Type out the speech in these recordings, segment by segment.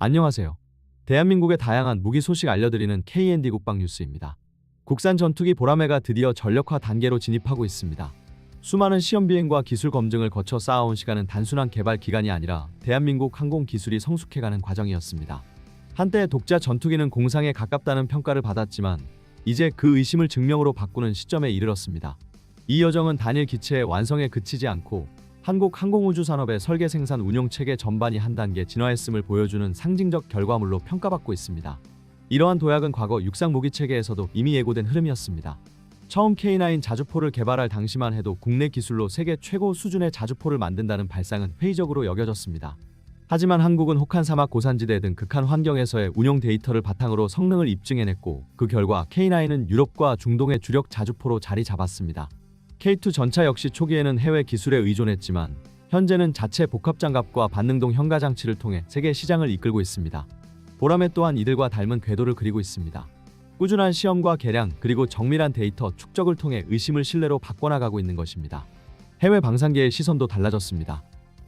안녕하세요. 대한민국의 다양한 무기 소식 알려드리는 K&D 국방뉴스입니다. 국산 전투기 보라매가 드디어 전력화 단계로 진입하고 있습니다. 수많은 시험 비행과 기술 검증을 거쳐 쌓아온 시간은 단순한 개발 기간이 아니라 대한민국 항공 기술이 성숙해가는 과정이었습니다. 한때 독자 전투기는 공상에 가깝다는 평가를 받았지만 이제 그 의심을 증명으로 바꾸는 시점에 이르렀습니다. 이 여정은 단일 기체의 완성에 그치지 않고 한국 항공우주 산업의 설계 생산 운용 체계 전반이 한 단계 진화했음을 보여주는 상징적 결과물로 평가받고 있습니다. 이러한 도약은 과거 육상 무기 체계에서도 이미 예고된 흐름이었습니다. 처음 K9 자주포를 개발할 당시만 해도 국내 기술로 세계 최고 수준의 자주포를 만든다는 발상은 회의적으로 여겨졌습니다. 하지만 한국은 혹한 사막 고산지대 등 극한 환경에서의 운용 데이터를 바탕으로 성능을 입증해냈고 그 결과 K9은 유럽과 중동의 주력 자주포로 자리 잡았습니다. K2 전차 역시 초기에는 해외 기술에 의존했지만 현재는 자체 복합장갑과 반능동 현가장치를 통해 세계 시장을 이끌고 있습니다. 보라매 또한 이들과 닮은 궤도를 그리고 있습니다. 꾸준한 시험과 개량 그리고 정밀한 데이터 축적을 통해 의심을 신뢰로 바꿔나가고 있는 것입니다. 해외 방산계의 시선도 달라졌습니다.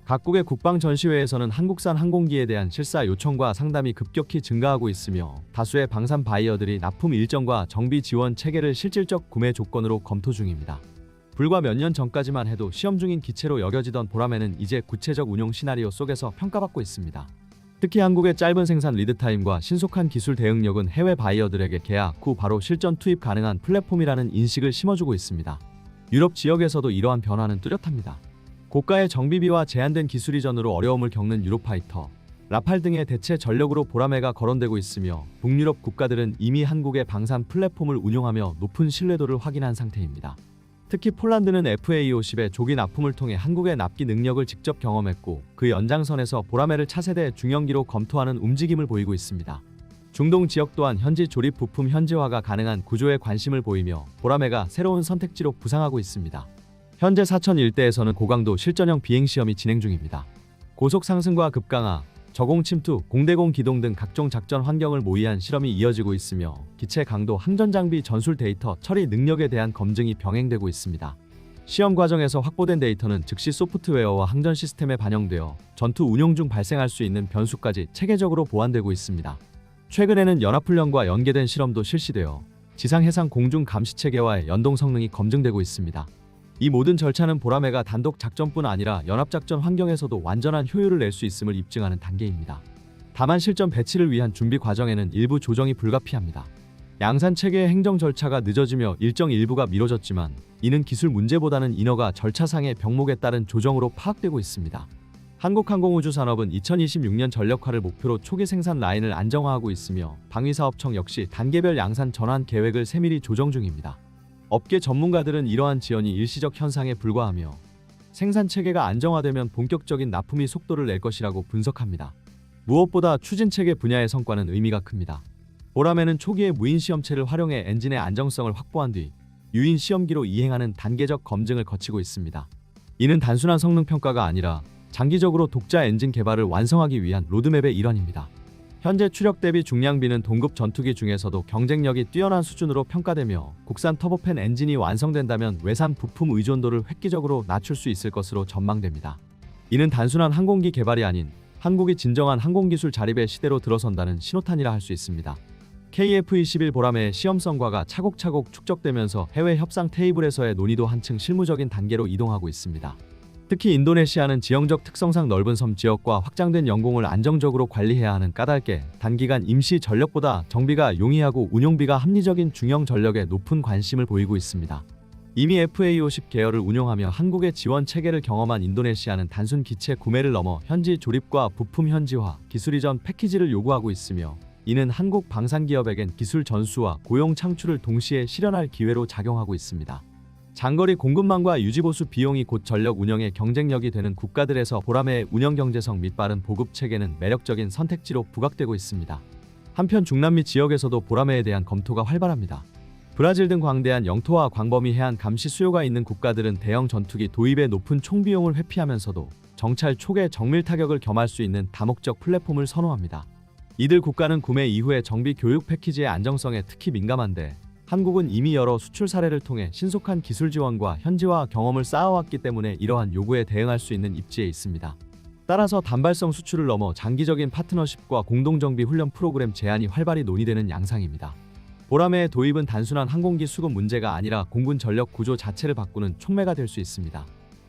각국의 국방 전시회에서는 한국산 항공기에 대한 실사 요청과 상담이 급격히 증가하고 있으며 다수의 방산 바이어들이 납품 일정과 정비 지원 체계를 실질적 구매 조건으로 검토 중입니다. 불과 몇 년 전까지만 해도 시험 중인 기체로 여겨지던 보라매는 이제 구체적 운용 시나리오 속에서 평가받고 있습니다. 특히 한국의 짧은 생산 리드타임과 신속한 기술 대응력은 해외 바이어들에게 계약 후 바로 실전 투입 가능한 플랫폼이라는 인식을 심어주고 있습니다. 유럽 지역에서도 이러한 변화는 뚜렷합니다. 고가의 정비비와 제한된 기술 이전으로 어려움을 겪는 유로파이터, 라팔 등의 대체 전력으로 보라매가 거론되고 있으며 북유럽 국가들은 이미 한국의 방산 플랫폼을 운용하며 높은 신뢰도를 확인한 상태입니다. 특히 폴란드는 FA50의 조기 납품을 통해 한국의 납기 능력을 직접 경험했고 그 연장선에서 보라매를 차세대 중형기로 검토하는 움직임을 보이고 있습니다. 중동 지역 또한 현지 조립 부품 현지화가 가능한 구조에 관심을 보이며 보라매가 새로운 선택지로 부상하고 있습니다. 현재 사천 일대에서는 고강도 실전형 비행시험이 진행 중입니다. 고속 상승과 급강하, 저공 침투, 공대공 기동 등 각종 작전 환경을 모의한 실험이 이어지고 있으며 기체 강도, 항전 장비 전술 데이터 처리 능력에 대한 검증이 병행되고 있습니다. 시험 과정에서 확보된 데이터는 즉시 소프트웨어와 항전 시스템에 반영되어 전투 운용 중 발생할 수 있는 변수까지 체계적으로 보완되고 있습니다. 최근에는 연합훈련과 연계된 실험도 실시되어 지상 해상 공중 감시 체계와의 연동 성능이 검증되고 있습니다. 이 모든 절차는 보라매가 단독 작전뿐 아니라 연합작전 환경에서도 완전한 효율을 낼 수 있음을 입증하는 단계입니다. 다만 실전 배치를 위한 준비 과정에는 일부 조정이 불가피합니다. 양산 체계의 행정 절차가 늦어지며 일정 일부가 미뤄졌지만 이는 기술 문제보다는 인허가 절차상의 병목에 따른 조정으로 파악되고 있습니다. 한국항공우주산업은 2026년 전력화를 목표로 초기 생산 라인을 안정화하고 있으며 방위사업청 역시 단계별 양산 전환 계획을 세밀히 조정 중입니다. 업계 전문가들은 이러한 지연이 일시적 현상에 불과하며 생산 체계가 안정화되면 본격적인 납품이 속도를 낼 것이라고 분석합니다. 무엇보다 추진 체계 분야의 성과는 의미가 큽니다. 보라매는 초기에 무인 시험체를 활용해 엔진의 안정성을 확보한 뒤 유인 시험기로 이행하는 단계적 검증을 거치고 있습니다. 이는 단순한 성능 평가가 아니라 장기적으로 독자 엔진 개발을 완성하기 위한 로드맵의 일환입니다. 현재 추력 대비 중량비는 동급 전투기 중에서도 경쟁력이 뛰어난 수준으로 평가되며 국산 터보팬 엔진이 완성된다면 외산 부품 의존도를 획기적으로 낮출 수 있을 것으로 전망됩니다. 이는 단순한 항공기 개발이 아닌 한국이 진정한 항공기술 자립의 시대로 들어선다는 신호탄이라 할 수 있습니다. KF-21 보라매의 시험 성과가 차곡차곡 축적되면서 해외 협상 테이블에서의 논의도 한층 실무적인 단계로 이동하고 있습니다. 특히 인도네시아는 지형적 특성상 넓은 섬 지역과 확장된 영공을 안정적으로 관리해야 하는 까닭에 단기간 임시 전력보다 정비가 용이하고 운용비가 합리적인 중형 전력에 높은 관심을 보이고 있습니다. 이미 FA50 계열을 운용하며 한국의 지원 체계를 경험한 인도네시아는 단순 기체 구매를 넘어 현지 조립과 부품 현지화, 기술 이전 패키지를 요구하고 있으며 이는 한국 방산기업에겐 기술 전수와 고용 창출을 동시에 실현할 기회로 작용하고 있습니다. 장거리 공급망과 유지보수 비용이 곧 전력 운영의 경쟁력이 되는 국가들에서 보라매의 운영 경제성 및 빠른 보급 체계는 매력적인 선택지로 부각되고 있습니다. 한편 중남미 지역에서도 보라매에 대한 검토가 활발합니다. 브라질 등 광대한 영토와 광범위 해안 감시 수요가 있는 국가들은 대형 전투기 도입에 높은 총비용을 회피하면서도 정찰 초계 정밀 타격을 겸할 수 있는 다목적 플랫폼을 선호합니다. 이들 국가는 구매 이후의 정비 교육 패키지의 안정성에 특히 민감한데 한국은 이미 여러 수출 사례를 통해 신속한 기술 지원과 현지화 경험을 쌓아왔기 때문에 이러한 요구에 대응할 수 있는 입지에 있습니다. 따라서 단발성 수출을 넘어 장기적인 파트너십과 공동정비 훈련 프로그램 제안이 활발히 논의되는 양상입니다. 보라매의 도입은 단순한 항공기 수급 문제가 아니라 공군 전력 구조 자체를 바꾸는 촉매가 될 수 있습니다.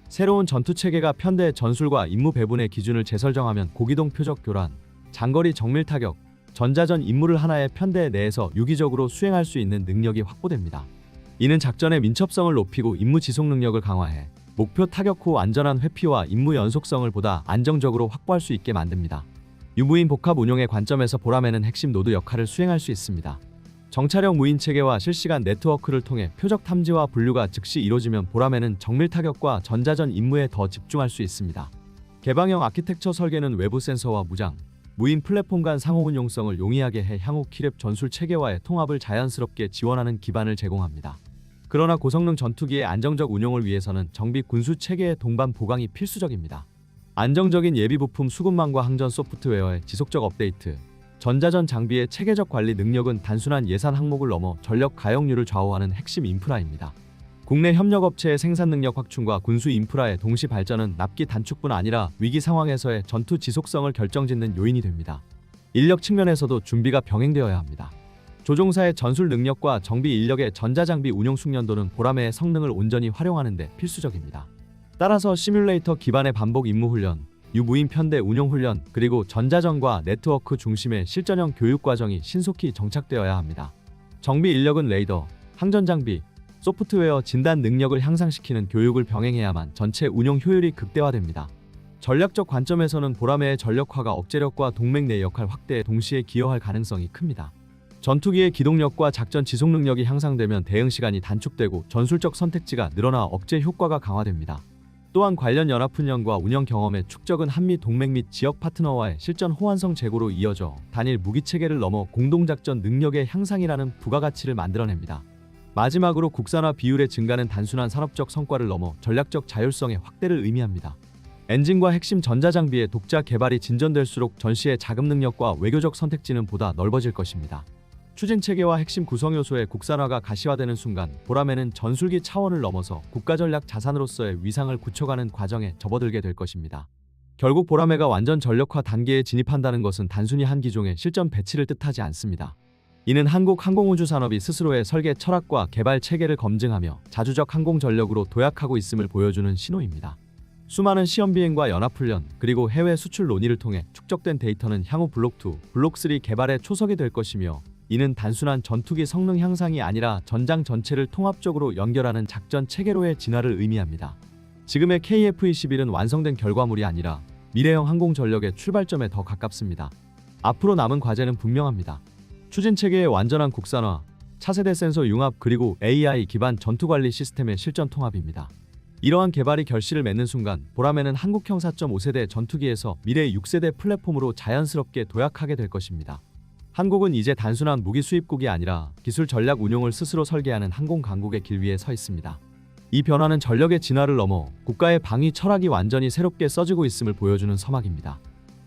새로운 전투체계가 편대의 전술과 임무 배분의 기준을 재설정하면 고기동 표적 교란, 장거리 정밀 타격, 전자전 임무를 하나의 편대 내에서 유기적으로 수행할 수 있는 능력이 확보됩니다. 이는 작전의 민첩성을 높이고 임무 지속 능력을 강화해 목표 타격 후 안전한 회피와 임무 연속성을 보다 안정적으로 확보할 수 있게 만듭니다. 유무인 복합 운용의 관점에서 보라매는 핵심 노드 역할을 수행할 수 있습니다. 정찰형 무인 체계와 실시간 네트워크를 통해 표적 탐지와 분류가 즉시 이루어지면 보라매는 정밀 타격과 전자전 임무에 더 집중할 수 있습니다. 개방형 아키텍처 설계는 외부 센서와 무장, 무인 플랫폼 간 상호 운용성을 용이하게 해 향후 키랩 전술 체계와의 통합을 자연스럽게 지원하는 기반을 제공합니다. 그러나 고성능 전투기의 안정적 운용을 위해서는 정비 군수 체계의 동반 보강이 필수적입니다. 안정적인 예비 부품 수급망과 항전 소프트웨어의 지속적 업데이트, 전자전 장비의 체계적 관리 능력은 단순한 예산 항목을 넘어 전력 가용률을 좌우하는 핵심 인프라입니다. 국내 협력업체의 생산 능력 확충과 군수 인프라의 동시 발전은 납기 단축뿐 아니라 위기 상황에서의 전투 지속성을 결정짓는 요인이 됩니다. 인력 측면에서도 준비가 병행되어야 합니다. 조종사의 전술 능력과 정비 인력의 전자장비 운용 숙련도는 보라매의 성능을 온전히 활용하는 데 필수적입니다. 따라서 시뮬레이터 기반의 반복 임무 훈련, 유무인 편대 운용 훈련, 그리고 전자전과 네트워크 중심의 실전형 교육 과정이 신속히 정착되어야 합니다. 정비 인력은 레이더, 항전 장비, 소프트웨어 진단 능력을 향상시키는 교육을 병행해야만 전체 운용 효율이 극대화됩니다. 전략적 관점에서는 보라매의 전력화가 억제력과 동맹 내 역할 확대에 동시에 기여할 가능성이 큽니다. 전투기의 기동력과 작전 지속 능력이 향상되면 대응 시간이 단축되고 전술적 선택지가 늘어나 억제 효과가 강화됩니다. 또한 관련 연합훈련과 운영 경험의 축적은 한미 동맹 및 지역 파트너와의 실전 호환성 제고로 이어져 단일 무기체계를 넘어 공동작전 능력의 향상이라는 부가가치를 만들어냅니다. 마지막으로 국산화 비율의 증가는 단순한 산업적 성과를 넘어 전략적 자율성의 확대를 의미합니다. 엔진과 핵심 전자장비의 독자 개발이 진전될수록 전시의 자금 능력과 외교적 선택지는 보다 넓어질 것입니다. 추진체계와 핵심 구성요소의 국산화가 가시화되는 순간 보라매는 전술기 차원을 넘어서 국가전략 자산으로서의 위상을 굳혀가는 과정에 접어들게 될 것입니다. 결국 보라매가 완전 전력화 단계에 진입한다는 것은 단순히 한 기종의 실전 배치를 뜻하지 않습니다. 이는 한국 항공우주산업이 스스로의 설계 철학과 개발 체계를 검증하며 자주적 항공전력으로 도약하고 있음을 보여주는 신호입니다. 수많은 시험비행과 연합훈련, 그리고 해외 수출 논의를 통해 축적된 데이터는 향후 블록2, 블록3 개발의 초석이 될 것이며 이는 단순한 전투기 성능 향상이 아니라 전장 전체를 통합적으로 연결하는 작전 체계로의 진화를 의미합니다. 지금의 KF-21은 완성된 결과물이 아니라 미래형 항공전력의 출발점에 더 가깝습니다. 앞으로 남은 과제는 분명합니다. 추진체계의 완전한 국산화, 차세대 센서 융합 그리고 AI 기반 전투관리 시스템의 실전 통합입니다. 이러한 개발이 결실을 맺는 순간 보라매는 한국형 4.5세대 전투기에서 미래 6세대 플랫폼으로 자연스럽게 도약하게 될 것입니다. 한국은 이제 단순한 무기 수입국이 아니라 기술 전략 운용을 스스로 설계하는 항공 강국의 길 위에 서 있습니다. 이 변화는 전력의 진화를 넘어 국가의 방위 철학이 완전히 새롭게 써지고 있음을 보여주는 서막입니다.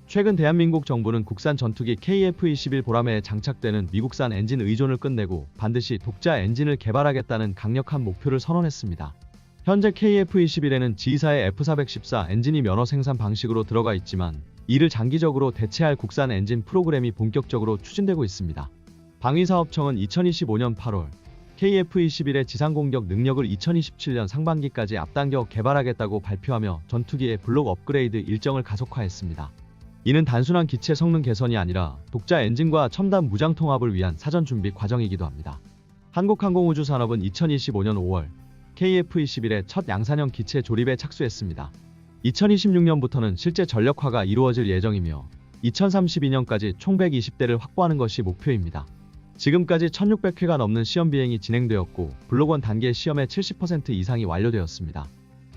최근 대한민국 정부는 국산 전투기 KF-21 보라매에 장착되는 미국산 엔진 의존을 끝내고 반드시 독자 엔진을 개발하겠다는 강력한 목표를 선언했습니다. 현재 KF-21에는 지휘사의 F414 엔진이 면허 생산 방식으로 들어가 있지만 이를 장기적으로 대체할 국산 엔진 프로그램이 본격적으로 추진되고 있습니다. 방위사업청은 2025년 8월 KF-21의 지상공격 능력을 2027년 상반기까지 앞당겨 개발하겠다고 발표하며 전투기의 블록 업그레이드 일정을 가속화했습니다. 이는 단순한 기체 성능 개선이 아니라 독자 엔진과 첨단 무장 통합을 위한 사전 준비 과정이기도 합니다. 한국항공우주산업은 2025년 5월 KF-21의 첫 양산형 기체 조립에 착수했습니다. 2026년부터는 실제 전력화가 이루어질 예정이며 2032년까지 총 120대를 확보하는 것이 목표입니다. 지금까지 1600회가 넘는 시험 비행이 진행되었고 블록1 단계 시험의 70% 이상이 완료되었습니다.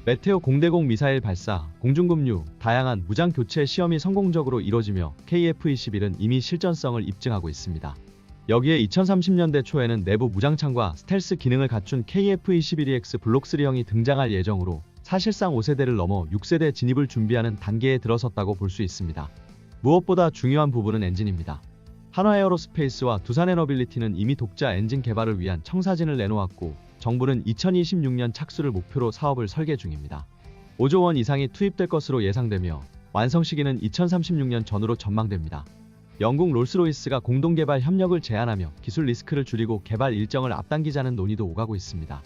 메테오 공대공 미사일 발사, 공중급류, 다양한 무장 교체 시험이 성공적으로 이뤄지며 KF-21은 이미 실전성을 입증하고 있습니다. 여기에 2030년대 초에는 내부 무장창과 스텔스 기능을 갖춘 KF-21EX 블록3형이 등장할 예정으로 사실상 5세대를 넘어 6세대 진입을 준비하는 단계에 들어섰다고 볼 수 있습니다. 무엇보다 중요한 부분은 엔진입니다. 한화에어로스페이스와 두산에너빌리티는 이미 독자 엔진 개발을 위한 청사진을 내놓았고 정부는 2026년 착수를 목표로 사업을 설계 중입니다. 5조 원 이상이 투입될 것으로 예상되며 완성 시기는 2036년 전후로 전망됩니다. 영국 롤스로이스가 공동개발 협력을 제안하며 기술 리스크를 줄이고 개발 일정을 앞당기자는 논의도 오가고 있습니다.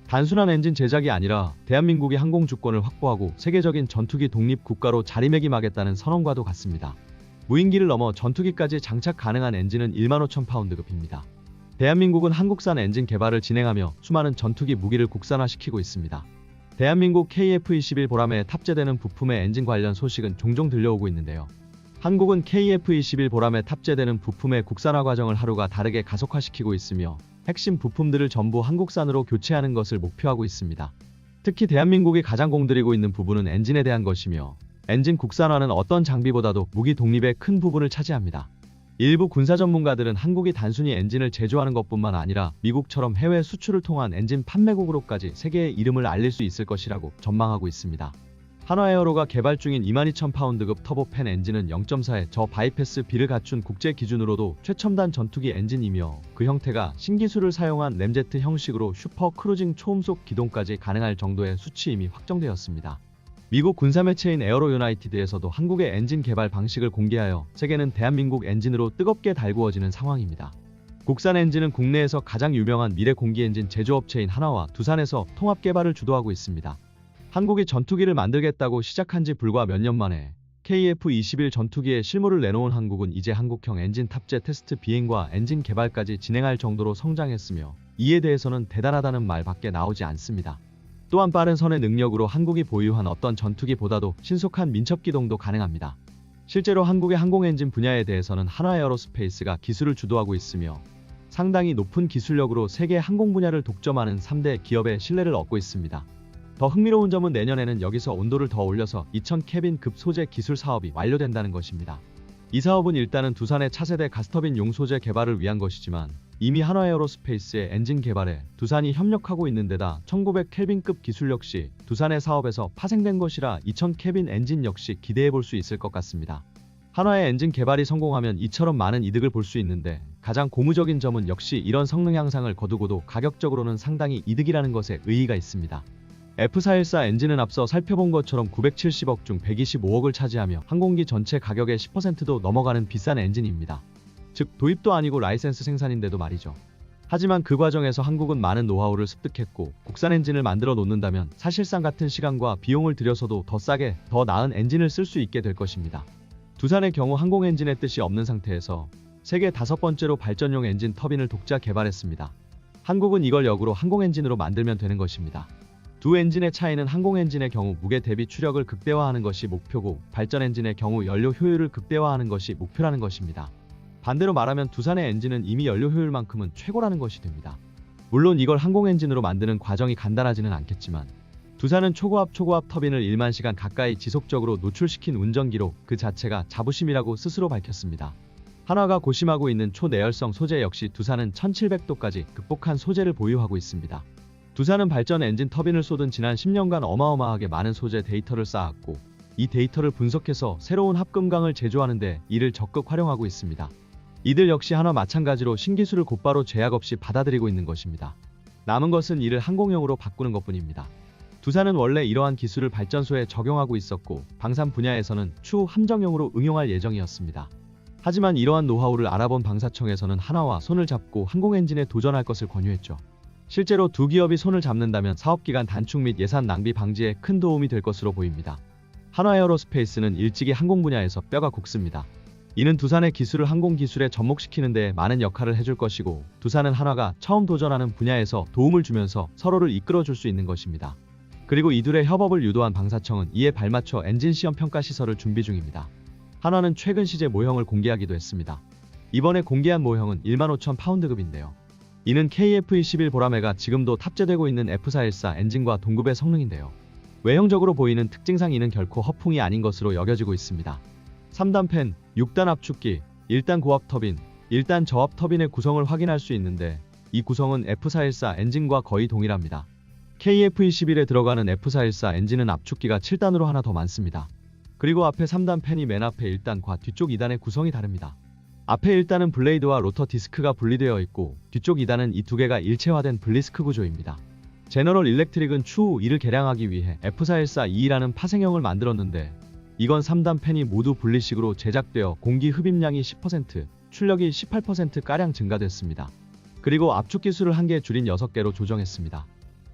단순한 엔진 제작이 아니라 대한민국이 항공 주권을 확보하고 세계적인 전투기 독립 국가로 자리매김하겠다는 선언과도 같습니다. 무인기를 넘어 전투기까지 장착 가능한 엔진은 15,000파운드급입니다. 대한민국은 한국산 엔진 개발을 진행하며 수많은 전투기 무기를 국산화시키고 있습니다. 대한민국 KF-21 보라매에 탑재되는 부품의 엔진 관련 소식은 종종 들려오고 있는데요. 한국은 KF-21 보라매에 탑재되는 부품의 국산화 과정을 하루가 다르게 가속화시키고 있으며 핵심 부품들을 전부 한국산으로 교체하는 것을 목표하고 있습니다. 특히 대한민국이 가장 공들이고 있는 부분은 엔진에 대한 것이며 엔진 국산화는 어떤 장비보다도 무기 독립의 큰 부분을 차지합니다. 일부 군사 전문가들은 한국이 단순히 엔진을 제조하는 것뿐만 아니라 미국처럼 해외 수출을 통한 엔진 판매국으로까지 세계의 이름을 알릴 수 있을 것이라고 전망하고 있습니다. 한화에어로가 개발 중인 22,000파운드급 터보팬 엔진은 0.4의 저바이패스 B를 갖춘 국제 기준으로도 최첨단 전투기 엔진이며 그 형태가 신기술을 사용한 램제트 형식으로 슈퍼 크루징 초음속 기동까지 가능할 정도의 수치 이미 확정되었습니다. 미국 군사 매체인 에어로 유나이티드에서도 한국의 엔진 개발 방식을 공개하여 세계는 대한민국 엔진으로 뜨겁게 달구어지는 상황입니다. 국산 엔진은 국내에서 가장 유명한 미래 공기 엔진 제조업체인 한화와 두산에서 통합 개발을 주도하고 있습니다. 한국이 전투기를 만들겠다고 시작한 지 불과 몇 년 만에 KF-21 전투기에 실무를 내놓은 한국은 이제 한국형 엔진 탑재 테스트 비행과 엔진 개발까지 진행할 정도로 성장했으며 이에 대해서는 대단하다는 말밖에 나오지 않습니다. 또한 빠른 선의 능력으로 한국이 보유한 어떤 전투기보다도 신속한 민첩기동도 가능합니다. 실제로 한국의 항공엔진 분야에 대해서는 한화에어로스페이스가 기술을 주도하고 있으며 상당히 높은 기술력으로 세계 항공 분야를 독점하는 3대 기업의 신뢰를 얻고 있습니다. 더 흥미로운 점은 내년에는 여기서 온도를 더 올려서 2000케빈급 소재 기술 사업이 완료된다는 것입니다. 이 사업은 일단은 두산의 차세대 가스터빈용 소재 개발을 위한 것이지만 이미 한화에어로스페이스의 엔진 개발에 두산이 협력하고 있는 데다 1900켈빈급 기술 역시 두산의 사업에서 파생된 것이라 2000케빈 엔진 역시 기대해 볼 수 있을 것 같습니다. 한화의 엔진 개발이 성공하면 이처럼 많은 이득을 볼 수 있는데 가장 고무적인 점은 역시 이런 성능 향상을 거두고도 가격적으로는 상당히 이득이라는 것에 의의가 있습니다. F414 엔진은 앞서 살펴본 것처럼 970억 중 125억을 차지하며 항공기 전체 가격의 10%도 넘어가는 비싼 엔진입니다. 즉 도입도 아니고 라이센스 생산인데도 말이죠. 하지만 그 과정에서 한국은 많은 노하우를 습득했고 국산 엔진을 만들어 놓는다면 사실상 같은 시간과 비용을 들여서도 더 싸게 더 나은 엔진을 쓸 수 있게 될 것입니다. 두산의 경우 항공 엔진의 뜻이 없는 상태에서 세계 5번째로 발전용 엔진 터빈을 독자 개발했습니다. 한국은 이걸 역으로 항공 엔진으로 만들면 되는 것입니다. 두 엔진의 차이는 항공 엔진의 경우 무게 대비 추력을 극대화하는 것이 목표고 발전 엔진의 경우 연료 효율을 극대화하는 것이 목표라는 것입니다. 반대로 말하면 두산의 엔진은 이미 연료 효율만큼은 최고라는 것이 됩니다. 물론 이걸 항공 엔진으로 만드는 과정이 간단하지는 않겠지만 두산은 초고압 터빈을 1만 시간 가까이 지속적으로 노출시킨 운전 기록 그 자체가 자부심이라고 스스로 밝혔습니다. 한화가 고심하고 있는 초내열성 소재 역시 두산은 1700도까지 극복한 소재를 보유하고 있습니다. 두산은 발전 엔진 터빈을 쏟은 지난 10년간 어마어마하게 많은 소재 데이터를 쌓았고 이 데이터를 분석해서 새로운 합금강을 제조하는 데 이를 적극 활용하고 있습니다. 이들 역시 한화 마찬가지로 신기술을 곧바로 제약 없이 받아들이고 있는 것입니다. 남은 것은 이를 항공용으로 바꾸는 것뿐입니다. 두산은 원래 이러한 기술을 발전소에 적용하고 있었고 방산 분야에서는 추후 함정용으로 응용할 예정이었습니다. 하지만 이러한 노하우를 알아본 방사청에서는 한화와 손을 잡고 항공엔진에 도전할 것을 권유했죠. 실제로 두 기업이 손을 잡는다면 사업기간 단축 및 예산 낭비 방지에 큰 도움이 될 것으로 보입니다. 한화에어로스페이스는 일찍이 항공 분야에서 뼈가 굵습니다. 이는 두산의 기술을 항공 기술에 접목시키는 데 많은 역할을 해줄 것이고 두산은 한화가 처음 도전하는 분야에서 도움을 주면서 서로를 이끌어줄 수 있는 것입니다. 그리고 이둘의 협업을 유도한 방사청은 이에 발맞춰 엔진 시험 평가 시설을 준비 중입니다. 한화는 최근 시제 모형을 공개하기도 했습니다. 이번에 공개한 모형은 15,000파운드급인데요. 이는 KF-21 보라매가 지금도 탑재되고 있는 F414 엔진과 동급의 성능인데요. 외형적으로 보이는 특징상 이는 결코 허풍이 아닌 것으로 여겨지고 있습니다. 3단 팬, 6단 압축기, 1단 고압 터빈, 1단 저압 터빈의 구성을 확인할 수 있는데 이 구성은 F414 엔진과 거의 동일합니다. KF-21에 들어가는 F414 엔진은 압축기가 7단으로 하나 더 많습니다. 그리고 앞에 3단 팬이 맨 앞에 1단과 뒤쪽 2단의 구성이 다릅니다. 앞에 1단은 블레이드와 로터 디스크가 분리되어 있고 뒤쪽 2단은 이 두 개가 일체화된 블리스크 구조입니다. 제너럴 일렉트릭은 추후 이를 개량하기 위해 F414-2라는 파생형을 만들었는데 이건 3단 팬이 모두 분리식으로 제작되어 공기 흡입량이 10%, 출력이 18%가량 증가됐습니다. 그리고 압축 기술을 1개 줄인 6개로 조정했습니다.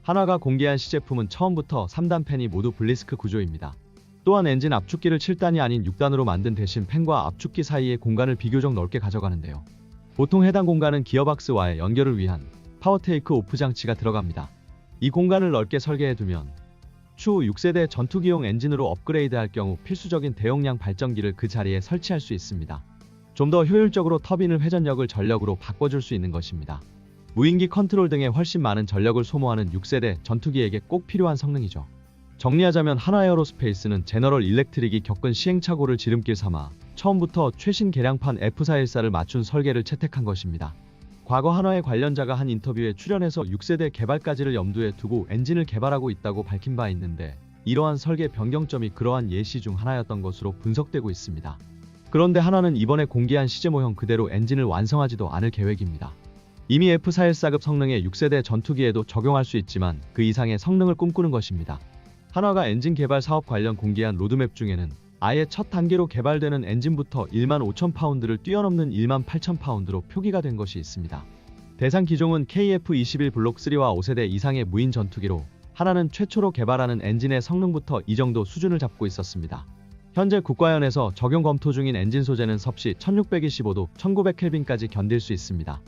한화가 공개한 시제품은 처음부터 3단 팬이 모두 블리스크 구조입니다. 또한 엔진 압축기를 7단이 아닌 6단으로 만든 대신 팬과 압축기 사이의 공간을 비교적 넓게 가져가는데요. 보통 해당 공간은 기어박스와의 연결을 위한 파워 테이크 오프 장치가 들어갑니다. 이 공간을 넓게 설계해두면 추후 6세대 전투기용 엔진으로 업그레이드할 경우 필수적인 대용량 발전기를 그 자리에 설치할 수 있습니다. 좀 더 효율적으로 터빈을 회전력을 전력으로 바꿔줄 수 있는 것입니다. 무인기 컨트롤 등에 훨씬 많은 전력을 소모하는 6세대 전투기에게 꼭 필요한 성능이죠. 정리하자면 한화에어로스페이스는 제너럴 일렉트릭이 겪은 시행착오를 지름길 삼아 처음부터 최신 개량판 F414를 맞춘 설계를 채택한 것입니다. 과거 한화의 관련자가 한 인터뷰에 출연해서 6세대 개발까지를 염두에 두고 엔진을 개발하고 있다고 밝힌 바 있는데 이러한 설계 변경점이 그러한 예시 중 하나였던 것으로 분석되고 있습니다. 그런데 한화는 이번에 공개한 시제 모형 그대로 엔진을 완성하지도 않을 계획입니다. 이미 F414급 성능의 6세대 전투기에도 적용할 수 있지만 그 이상의 성능을 꿈꾸는 것입니다. 한화가 엔진 개발 사업 관련 공개한 로드맵 중에는 아예 첫 단계로 개발되는 엔진부터 15,000파운드를 뛰어넘는 18,000파운드로 표기가 된 것이 있습니다. 대상 기종은 KF-21 블록 3와 5세대 이상의 무인 전투기로 한화는 최초로 개발하는 엔진의 성능부터 이 정도 수준을 잡고 있었습니다. 현재 국가연에서 적용 검토 중인 엔진 소재는 섭씨 1625도, 1900켈빈까지 견딜 수 있습니다.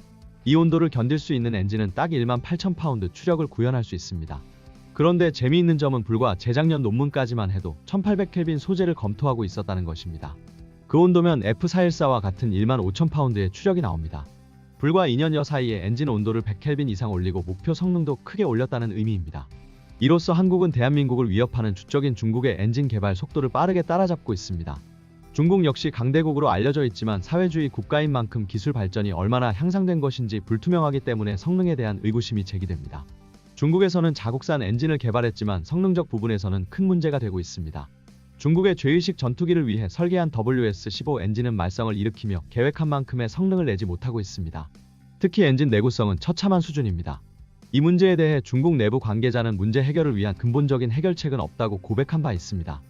이 온도를 견딜 수 있는 엔진은 딱 18,000파운드 추력을 구현할 수 있습니다. 그런데 재미있는 점은 불과 재작년 논문까지만 해도 1800켈빈 소재를 검토하고 있었다는 것입니다. 그 온도면 F414와 같은 15,000파운드의 추력이 나옵니다. 불과 2년여 사이에 엔진 온도를 100켈빈 이상 올리고 목표 성능도 크게 올렸다는 의미입니다. 이로써 한국은 대한민국을 위협하는 주적인 중국의 엔진 개발 속도를 빠르게 따라잡고 있습니다. 중국 역시 강대국으로 알려져 있지만 사회주의 국가인 만큼 기술 발전이 얼마나 향상된 것인지 불투명하기 때문에 성능에 대한 의구심이 제기됩니다. 중국에서는 자국산 엔진을 개발했지만 성능적 부분에서는 큰 문제가 되고 있습니다. 중국의 죄의식 전투기를 위해 설계한 WS-15 엔진은 말썽을 일으키며 계획한 만큼의 성능을 내지 못하고 있습니다. 특히 엔진 내구성은 처참한 수준입니다. 이 문제에 대해 중국 내부 관계자는 문제 해결을 위한 근본적인 해결책은 없다고 고백한 바 있습니다.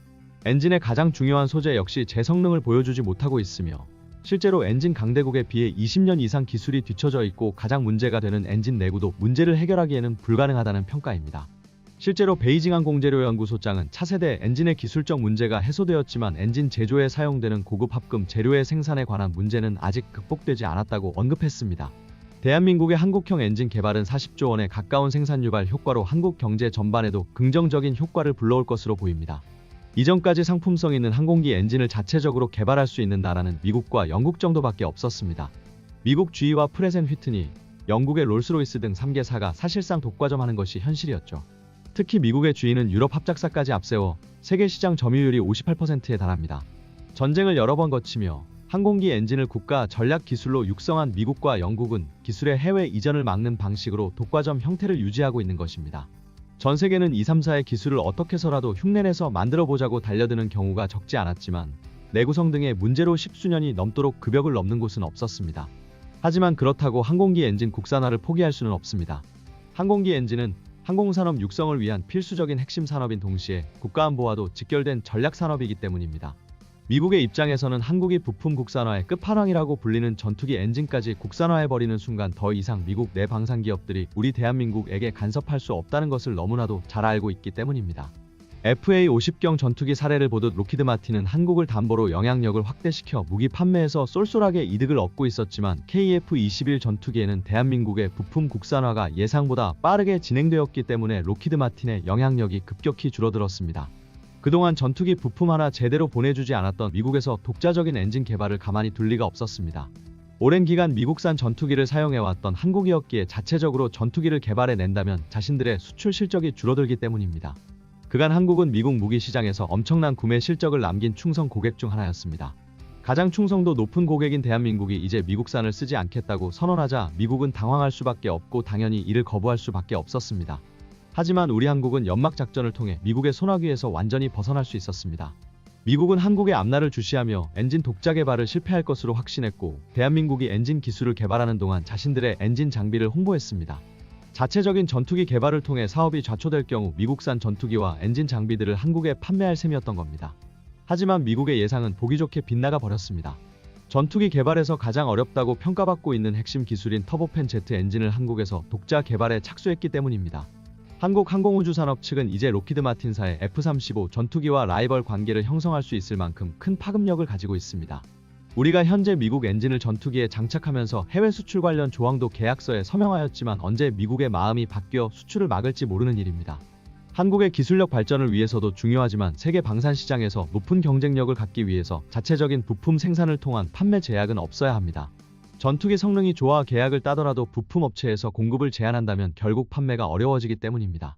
엔진의 가장 중요한 소재 역시 제 성능을 보여주지 못하고 있으며 실제로 엔진 강대국에 비해 20년 이상 기술이 뒤처져 있고 가장 문제가 되는 엔진 내구도 문제를 해결하기에는 불가능하다는 평가입니다. 실제로 베이징 항공재료연구소장은 차세대 엔진의 기술적 문제가 해소되었지만 엔진 제조에 사용되는 고급 합금 재료의 생산에 관한 문제는 아직 극복되지 않았다고 언급했습니다. 대한민국의 한국형 엔진 개발은 40조 원에 가까운 생산 유발 효과로 한국 경제 전반에도 긍정적인 효과를 불러올 것으로 보입니다. 이전까지 상품성 있는 항공기 엔진을 자체적으로 개발할 수 있는 나라는 미국과 영국 정도밖에 없었습니다. 미국 GE와 프레젠 휘트니, 영국의 롤스로이스 등 3개사가 사실상 독과점하는 것이 현실이었죠. 특히 미국의 GE는 유럽 합작사까지 앞세워 세계 시장 점유율이 58%에 달합니다. 전쟁을 여러 번 거치며 항공기 엔진을 국가 전략 기술로 육성한 미국과 영국은 기술의 해외 이전을 막는 방식으로 독과점 형태를 유지하고 있는 것입니다. 전 세계는 2, 3, 4의 기술을 어떻게 해서라도 흉내내서 만들어보자고 달려드는 경우가 적지 않았지만 내구성 등의 문제로 10수년이 넘도록 그 벽을 넘는 곳은 없었습니다. 하지만 그렇다고 항공기 엔진 국산화를 포기할 수는 없습니다. 항공기 엔진은 항공산업 육성을 위한 필수적인 핵심 산업인 동시에 국가안보와도 직결된 전략산업이기 때문입니다. 미국의 입장에서는 한국이 부품 국산화의 끝판왕이라고 불리는 전투기 엔진까지 국산화해버리는 순간 더 이상 미국 내 방산기업들이 우리 대한민국에게 간섭할 수 없다는 것을 너무나도 잘 알고 있기 때문입니다. FA-50경 전투기 사례를 보듯 록히드 마틴은 한국을 담보로 영향력을 확대시켜 무기 판매에서 쏠쏠하게 이득을 얻고 있었지만 KF-21 전투기에는 대한민국의 부품 국산화가 예상보다 빠르게 진행되었기 때문에 록히드 마틴의 영향력이 급격히 줄어들었습니다. 그동안 전투기 부품 하나 제대로 보내주지 않았던 미국에서 독자적인 엔진 개발을 가만히 둘 리가 없었습니다. 오랜 기간 미국산 전투기를 사용해왔던 한국이었기에 자체적으로 전투기를 개발해낸다면 자신들의 수출 실적이 줄어들기 때문입니다. 그간 한국은 미국 무기 시장에서 엄청난 구매 실적을 남긴 충성 고객 중 하나였습니다. 가장 충성도 높은 고객인 대한민국이 이제 미국산을 쓰지 않겠다고 선언하자 미국은 당황할 수밖에 없고 당연히 이를 거부할 수밖에 없었습니다. 하지만 우리 한국은 연막작전을 통해 미국의 손아귀에서 완전히 벗어날 수 있었습니다. 미국은 한국의 앞날을 주시하며 엔진 독자 개발을 실패할 것으로 확신했고 대한민국이 엔진 기술을 개발하는 동안 자신들의 엔진 장비를 홍보했습니다. 자체적인 전투기 개발을 통해 사업이 좌초될 경우 미국산 전투기와 엔진 장비들을 한국에 판매할 셈이었던 겁니다. 하지만 미국의 예상은 보기 좋게 빗나가 버렸습니다. 전투기 개발에서 가장 어렵다고 평가받고 있는 핵심 기술인 터보팬 제트 엔진을 한국에서 독자 개발에 착수했기 때문입니다. 한국항공우주산업 측은 이제 로키드 마틴사의 F-35 전투기와 라이벌 관계를 형성할 수 있을 만큼 큰 파급력을 가지고 있습니다. 우리가 현재 미국 엔진을 전투기에 장착하면서 해외 수출 관련 조항도 계약서에 서명하였지만 언제 미국의 마음이 바뀌어 수출을 막을지 모르는 일입니다. 한국의 기술력 발전을 위해서도 중요하지만 세계 방산 시장에서 높은 경쟁력을 갖기 위해서 자체적인 부품 생산을 통한 판매 제약은 없어야 합니다. 전투기 성능이 좋아 계약을 따더라도 부품 업체에서 공급을 제한한다면 결국 판매가 어려워지기 때문입니다.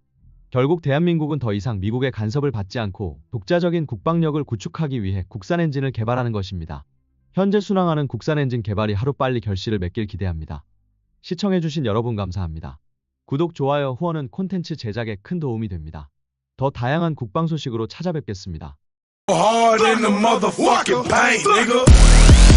결국 대한민국은 더 이상 미국의 간섭을 받지 않고 독자적인 국방력을 구축하기 위해 국산 엔진을 개발하는 것입니다. 현재 순항하는 국산 엔진 개발이 하루빨리 결실을 맺길 기대합니다. 시청해주신 여러분 감사합니다. 구독, 좋아요, 후원은 콘텐츠 제작에 큰 도움이 됩니다. 더 다양한 국방 소식으로 찾아뵙겠습니다. Hard in the motherfucking paint, nigga.